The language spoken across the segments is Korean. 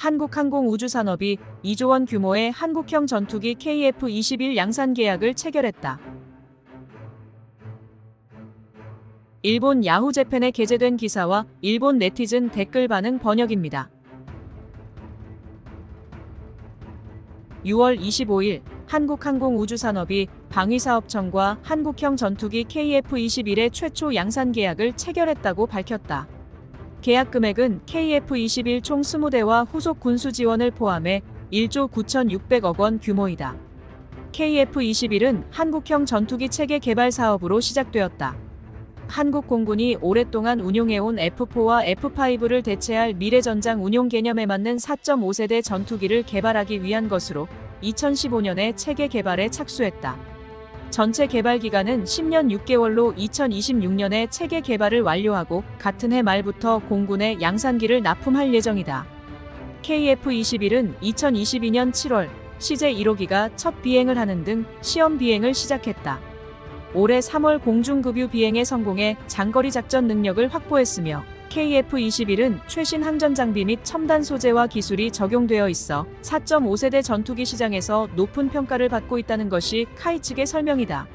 한국항공우주산업이 2조 원 규모의 한국형 전투기 KF-21 양산 계약을 체결했다. 일본 야후재팬에 게재된 기사와 일본 네티즌 댓글 반응 번역입니다. 6월 25일 한국항공우주산업이 방위사업청과 한국형 전투기 KF-21의 최초 양산 계약을 체결했다고 밝혔다. 계약 금액은 KF-21 총 20대와 후속 군수 지원을 포함해 1조 9,600억 원 규모이다. KF-21은 한국형 전투기 체계 개발 사업으로 시작되었다. 한국 공군이 오랫동안 운용해온 F4와 F5를 대체할 미래전장 운용 개념에 맞는 4.5세대 전투기를 개발하기 위한 것으로 2015년에 체계 개발에 착수했다. 전체 개발 기간은 10년 6개월로 2026년에 체계 개발을 완료하고 같은 해 말부터 공군에 양산기를 납품할 예정이다. KF-21은 2022년 7월 CJ 1호기가 첫 비행을 하는 등 시험 비행을 시작했다. 올해 3월 공중급유 비행에 성공해 장거리 작전 능력을 확보했으며 KF-21은 최신 항전 장비 및 첨단 소재와 기술이 적용되어 있어 4.5세대 전투기 시장에서 높은 평가를 받고 있다는 것이 카이 측의 설명이다.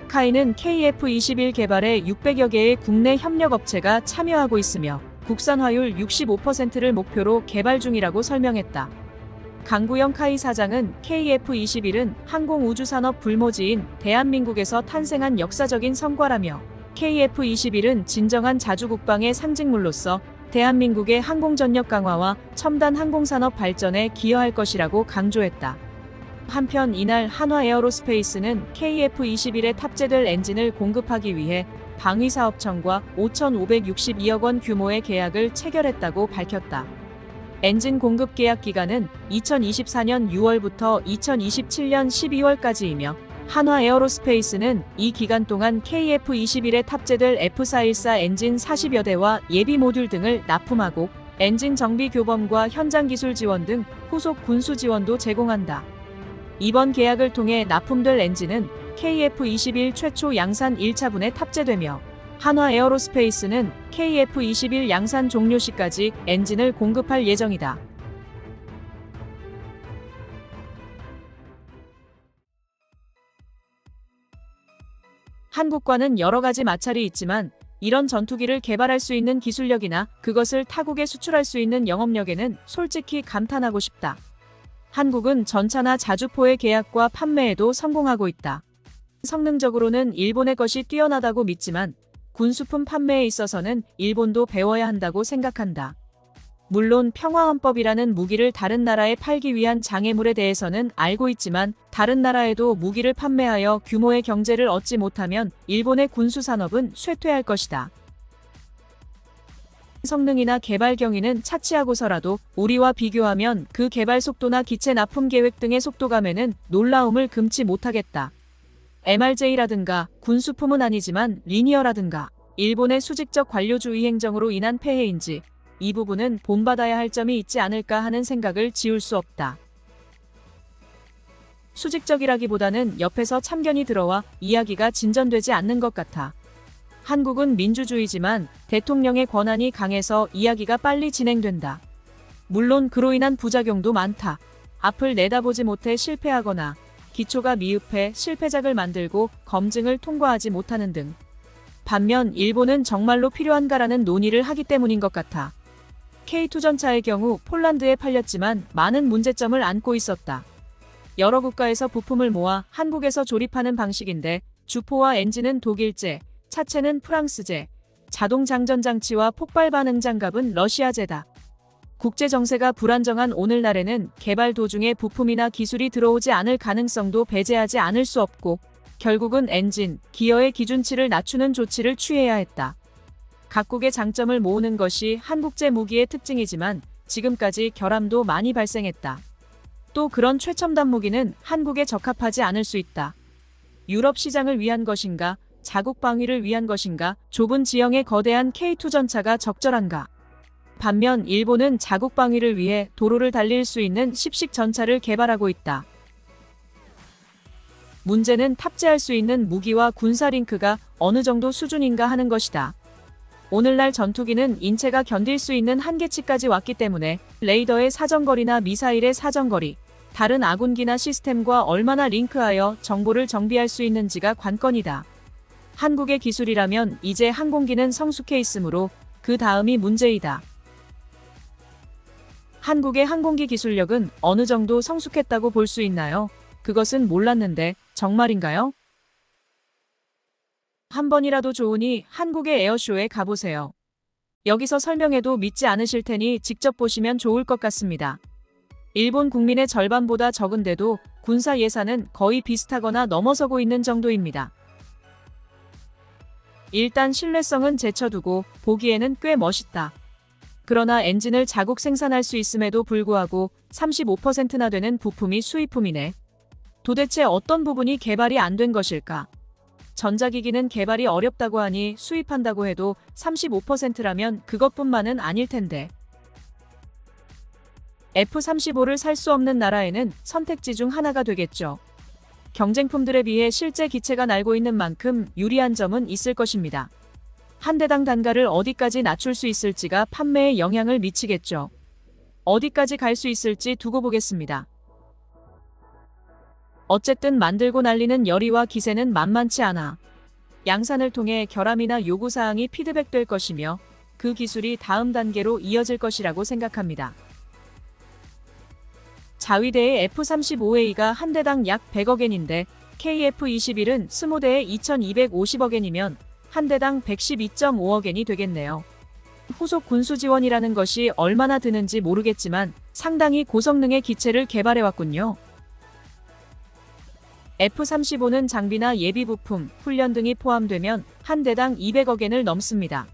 카이는 KF-21 개발에 600여 개의 국내 협력업체가 참여하고 있으며 국산화율 65%를 목표로 개발 중이라고 설명했다. 강구영 카이 사장은 KF-21은 항공우주산업 불모지인 대한민국에서 탄생한 역사적인 성과라며 KF-21은 진정한 자주국방의 상징물로서 대한민국의 항공전력 강화와 첨단 항공산업 발전에 기여할 것이라고 강조했다. 한편 이날 한화에어로스페이스는 KF-21에 탑재될 엔진을 공급하기 위해 방위사업청과 5,562억 원 규모의 계약을 체결했다고 밝혔다. 엔진 공급 계약 기간은 2024년 6월부터 2027년 12월까지이며 한화에어로스페이스는 이 기간 동안 KF-21에 탑재될 F414 엔진 40여 대와 예비 모듈 등을 납품하고 엔진 정비 교범과 현장 기술 지원 등 후속 군수 지원도 제공한다. 이번 계약을 통해 납품될 엔진은 KF-21 최초 양산 1차분에 탑재되며 한화에어로스페이스는 KF-21 양산 종료 시까지 엔진을 공급할 예정이다. 한국과는 여러 가지 마찰이 있지만 이런 전투기를 개발할 수 있는 기술력이나 그것을 타국에 수출할 수 있는 영업력에는 솔직히 감탄하고 싶다. 한국은 전차나 자주포의 계약과 판매에도 성공하고 있다. 성능적으로는 일본의 것이 뛰어나다고 믿지만 군수품 판매에 있어서는 일본도 배워야 한다고 생각한다. 물론 평화헌법이라는 무기를 다른 나라에 팔기 위한 장애물에 대해서는 알고 있지만 다른 나라에도 무기를 판매하여 규모의 경제를 얻지 못하면 일본의 군수산업은 쇠퇴할 것이다. 성능이나 개발 경위는 차치하고서라도 우리와 비교하면 그 개발 속도나 기체 납품 계획 등의 속도감에는 놀라움을 금치 못하겠다. MRJ라든가 군수품은 아니지만 리니어라든가 일본의 수직적 관료주의 행정으로 인한 폐해인지 이 부분은 본받아야 할 점이 있지 않을까 하는 생각을 지울 수 없다. 수직적이라기보다는 옆에서 참견이 들어와 이야기가 진전되지 않는 것 같아. 한국은 민주주의지만 대통령의 권한이 강해서 이야기가 빨리 진행된다. 물론 그로 인한 부작용도 많다. 앞을 내다보지 못해 실패하거나 기초가 미흡해 실패작을 만들고 검증을 통과하지 못하는 등. 반면 일본은 정말로 필요한가라는 논의를 하기 때문인 것 같아. K2 전차의 경우 폴란드에 팔렸지만 많은 문제점을 안고 있었다. 여러 국가에서 부품을 모아 한국에서 조립하는 방식인데 주포와 엔진은 독일제, 차체는 프랑스제, 자동 장전 장치와 폭발 반응 장갑은 러시아제다. 국제 정세가 불안정한 오늘날에는 개발 도중에 부품이나 기술이 들어오지 않을 가능성도 배제하지 않을 수 없고 결국은 엔진, 기어의 기준치를 낮추는 조치를 취해야 했다. 각국의 장점을 모으는 것이 한국제 무기의 특징이지만 지금까지 결함도 많이 발생했다. 또 그런 최첨단 무기는 한국에 적합하지 않을 수 있다. 유럽 시장을 위한 것인가, 자국 방위를 위한 것인가, 좁은 지형의 거대한 K2 전차가 적절한가. 반면 일본은 자국 방위를 위해 도로를 달릴 수 있는 10식 전차를 개발하고 있다. 문제는 탑재할 수 있는 무기와 군사 링크가 어느 정도 수준인가 하는 것이다. 오늘날 전투기는 인체가 견딜 수 있는 한계치까지 왔기 때문에 레이더의 사정거리나 미사일의 사정거리, 다른 아군기나 시스템과 얼마나 링크하여 정보를 정비할 수 있는지가 관건이다. 한국의 기술이라면 이제 항공기는 성숙해 있으므로 그 다음이 문제이다. 한국의 항공기 기술력은 어느 정도 성숙했다고 볼 수 있나요? 그것은 몰랐는데 정말인가요? 한 번이라도 좋으니 한국의 에어쇼에 가보세요. 여기서 설명해도 믿지 않으실 테니 직접 보시면 좋을 것 같습니다. 일본 국민의 절반보다 적은데도 군사 예산은 거의 비슷하거나 넘어서고 있는 정도입니다. 일단 신뢰성은 제쳐두고 보기에는 꽤 멋있다. 그러나 엔진을 자국 생산할 수 있음에도 불구하고 35%나 되는 부품이 수입품이네. 도대체 어떤 부분이 개발이 안 된 것일까? 전자기기는 개발이 어렵다고 하니 수입한다고 해도 35%라면 그것뿐만은 아닐 텐데. F-35를 살 수 없는 나라에는 선택지 중 하나가 되겠죠. 경쟁품들에 비해 실제 기체가 날고 있는 만큼 유리한 점은 있을 것입니다. 한 대당 단가를 어디까지 낮출 수 있을지가 판매에 영향을 미치겠죠. 어디까지 갈 수 있을지 두고 보겠습니다. 어쨌든 만들고 날리는 열의와 기세는 만만치 않아. 양산을 통해 결함이나 요구사항이 피드백될 것이며 그 기술이 다음 단계로 이어질 것이라고 생각합니다. 자위대의 F-35A가 한 대당 약 100억엔인데 KF-21은 20대에 2250억엔이면 한 대당 112.5억엔이 되겠네요. 후속 군수 지원이라는 것이 얼마나 드는지 모르겠지만 상당히 고성능의 기체를 개발해왔군요. F-35는 장비나 예비 부품, 훈련 등이 포함되면 한 대당 200억엔을 넘습니다.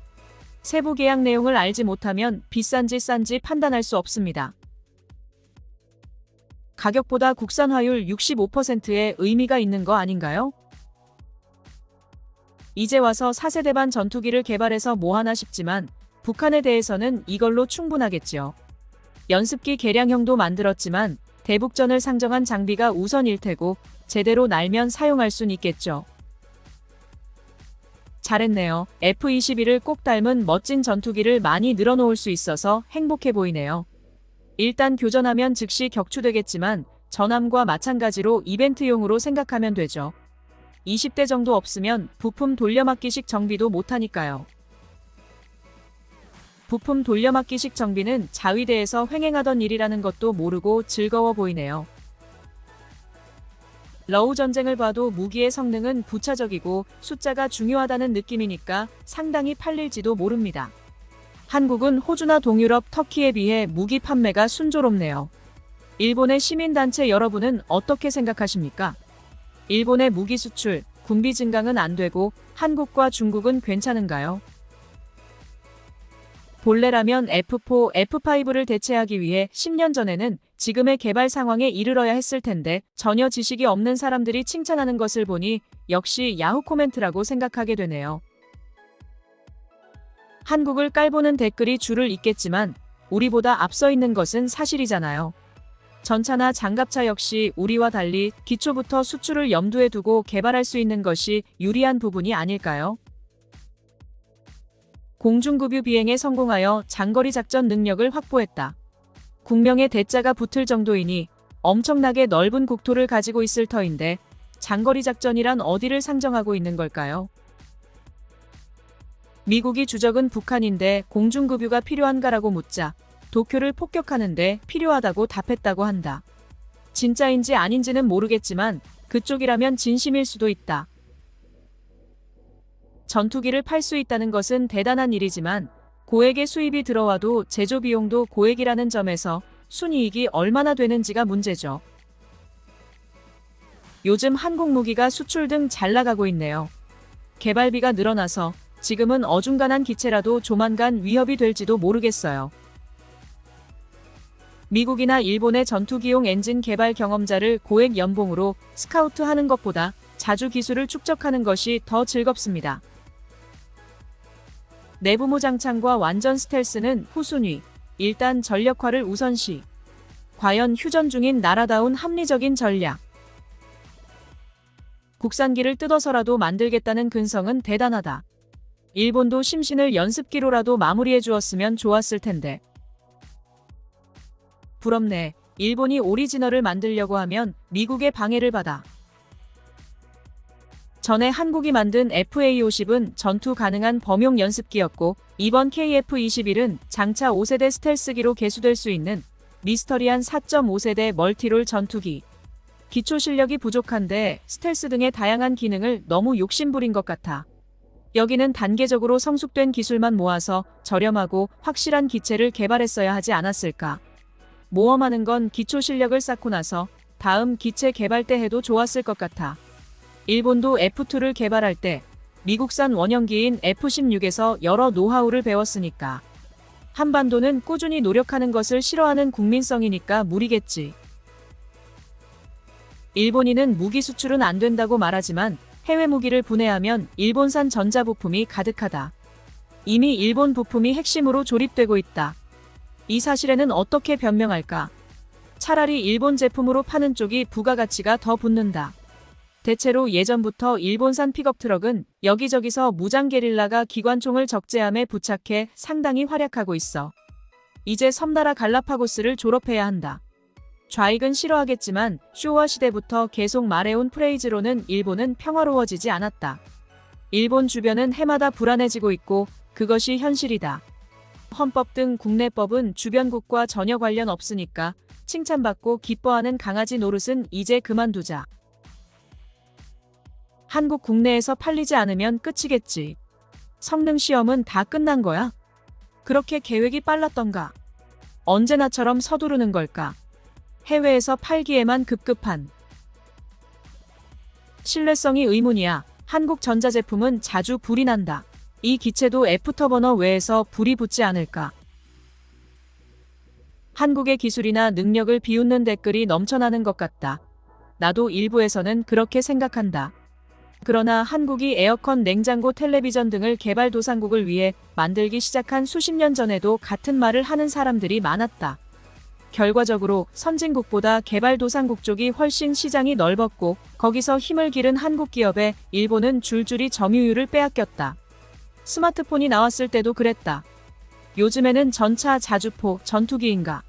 세부 계약 내용을 알지 못하면 비싼지 싼지 판단할 수 없습니다. 가격보다 국산화율 65%에 의미가 있는 거 아닌가요? 이제 와서 4세대반 전투기를 개발해서 뭐하나 싶지만 북한에 대해서는 이걸로 충분하겠지요. 연습기 개량형도 만들었지만 대북전을 상정한 장비가 우선일 테고 제대로 날면 사용할 순 있겠죠. 잘했네요. F-21을 꼭 닮은 멋진 전투기를 많이 늘어놓을 수 있어서 행복해 보이네요. 일단 교전하면 즉시 격추되겠지만 전함과 마찬가지로 이벤트용으로 생각하면 되죠. 20대 정도 없으면 부품 돌려막기식 정비도 못하니까요. 부품 돌려막기식 정비는 자위대에서 횡행하던 일이라는 것도 모르고 즐거워 보이네요. 러우 전쟁을 봐도 무기의 성능은 부차적이고 숫자가 중요하다는 느낌이니까 상당히 팔릴지도 모릅니다. 한국은 호주나 동유럽, 터키에 비해 무기 판매가 순조롭네요. 일본의 시민단체 여러분은 어떻게 생각하십니까? 일본의 무기 수출, 군비 증강은 안 되고 한국과 중국은 괜찮은가요? 본래라면 F4, F5를 대체하기 위해 10년 전에는 지금의 개발 상황에 이르러야 했을 텐데 전혀 지식이 없는 사람들이 칭찬하는 것을 보니 역시 야후 코멘트라고 생각하게 되네요. 한국을 깔보는 댓글이 줄을 잇겠지만 우리보다 앞서 있는 것은 사실이잖아요. 전차나 장갑차 역시 우리와 달리 기초부터 수출을 염두에 두고 개발할 수 있는 것이 유리한 부분이 아닐까요? 공중급유 비행에 성공하여 장거리 작전 능력을 확보했다. 국명의 대자가 붙을 정도이니 엄청나게 넓은 국토를 가지고 있을 터인데 장거리 작전이란 어디를 상정하고 있는 걸까요? 미국이 주적은 북한인데 공중급유가 필요한가라고 묻자 도쿄를 폭격하는데 필요하다고 답했다고 한다. 진짜인지 아닌지는 모르겠지만 그쪽이라면 진심일 수도 있다. 전투기를 팔 수 있다는 것은 대단한 일이지만 고액의 수입이 들어와도 제조 비용도 고액이라는 점에서 순이익이 얼마나 되는지가 문제죠. 요즘 한국 무기가 수출 등 잘 나가고 있네요. 개발비가 늘어나서 지금은 어중간한 기체라도 조만간 위협이 될지도 모르겠어요. 미국이나 일본의 전투기용 엔진 개발 경험자를 고액 연봉으로 스카우트하는 것보다 자주 기술을 축적하는 것이 더 즐겁습니다. 내부모 장창과 완전 스텔스는 후순위, 일단 전력화를 우선시. 과연 휴전 중인 나라다운 합리적인 전략. 국산기를 뜯어서라도 만들겠다는 근성은 대단하다. 일본도 심신을 연습기로라도 마무리해 주었으면 좋았을 텐데. 부럽네. 일본이 오리지널을 만들려고 하면 미국의 방해를 받아. 전에 한국이 만든 FA-50은 전투 가능한 범용 연습기였고, 이번 KF-21은 장차 5세대 스텔스기로 개수될 수 있는 미스터리한 4.5세대 멀티롤 전투기. 기초 실력이 부족한데 스텔스 등의 다양한 기능을 너무 욕심부린 것 같아. 여기는 단계적으로 성숙된 기술만 모아서 저렴하고 확실한 기체를 개발했어야 하지 않았을까. 모험하는 건 기초 실력을 쌓고 나서 다음 기체 개발 때 해도 좋았을 것 같아. 일본도 F2를 개발할 때 미국산 원형기인 F-16에서 여러 노하우를 배웠으니까. 한반도는 꾸준히 노력하는 것을 싫어하는 국민성이니까 무리겠지. 일본인은 무기 수출은 안 된다고 말하지만 해외 무기를 분해하면 일본산 전자부품이 가득하다. 이미 일본 부품이 핵심으로 조립되고 있다. 이 사실에는 어떻게 변명할까? 차라리 일본 제품으로 파는 쪽이 부가가치가 더 붙는다. 대체로 예전부터 일본산 픽업 트럭은 여기저기서 무장 게릴라가 기관총을 적재함에 부착해 상당히 활약하고 있어. 이제 섬나라 갈라파고스를 졸업해야 한다. 좌익은 싫어하겠지만 쇼와 시대부터 계속 말해온 프레이즈로는 일본은 평화로워지지 않았다. 일본 주변은 해마다 불안해지고 있고 그것이 현실이다. 헌법 등 국내법은 주변국과 전혀 관련 없으니까 칭찬받고 기뻐하는 강아지 노릇은 이제 그만두자. 한국 국내에서 팔리지 않으면 끝이겠지. 성능 시험은 다 끝난 거야? 그렇게 계획이 빨랐던가? 언제나처럼 서두르는 걸까? 해외에서 팔기에만 급급한. 신뢰성이 의문이야. 한국 전자제품은 자주 불이 난다. 이 기체도 애프터버너 외에서 불이 붙지 않을까? 한국의 기술이나 능력을 비웃는 댓글이 넘쳐나는 것 같다. 나도 일부에서는 그렇게 생각한다. 그러나 한국이 에어컨, 냉장고, 텔레비전 등을 개발도상국을 위해 만들기 시작한 수십 년 전에도 같은 말을 하는 사람들이 많았다. 결과적으로 선진국보다 개발도상국 쪽이 훨씬 시장이 넓었고 거기서 힘을 기른 한국 기업에 일본은 줄줄이 점유율을 빼앗겼다. 스마트폰이 나왔을 때도 그랬다. 요즘에는 전차, 자주포, 전투기인가?